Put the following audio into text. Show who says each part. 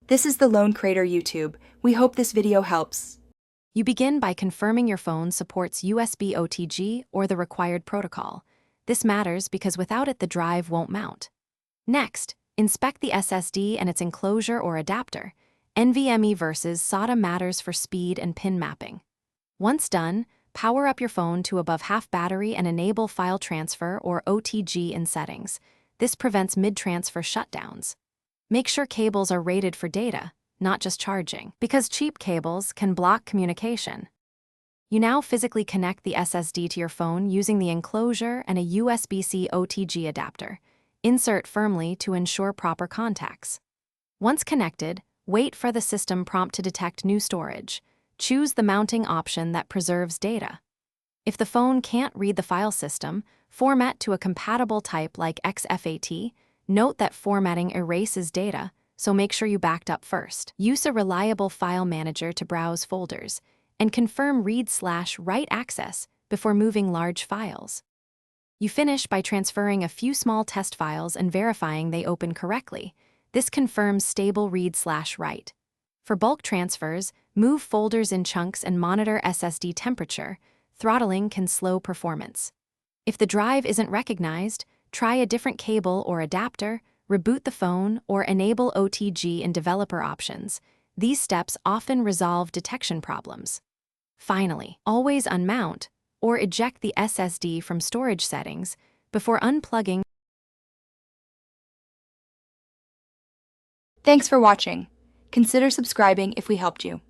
Speaker 1: This is the Lone Crater YouTube. We hope this video helps.
Speaker 2: You begin by confirming your phone supports USB OTG or the required protocol. This matters because without it the drive won't mount. Next, inspect the SSD and its enclosure or adapter. NVMe versus SATA matters for speed and pin mapping. Once done, power up your phone to above half battery and enable file transfer or OTG in settings. This prevents mid-transfer shutdowns. Make sure cables are rated for data, not just charging, because cheap cables can block communication. You now physically connect the SSD to your phone using the enclosure and a USB-C OTG adapter. Insert firmly to ensure proper contacts. Once connected, wait for the system prompt to detect new storage. Choose the mounting option that preserves data. If the phone can't read the file system, format to a compatible type like XFAT. Note that formatting erases data, so make sure you backed up first. Use a reliable file manager to browse folders, and confirm read/write access before moving large files. You finish by transferring a few small test files and verifying they open correctly. This confirms stable read/write. For bulk transfers, move folders in chunks and monitor SSD temperature. Throttling can slow performance. If the drive isn't recognized, try a different cable or adapter, reboot the phone, or enable OTG in developer options. These steps often resolve detection problems. Finally, always unmount or eject the SSD from storage settings before unplugging.
Speaker 1: Thanks for watching. Consider subscribing if we helped you.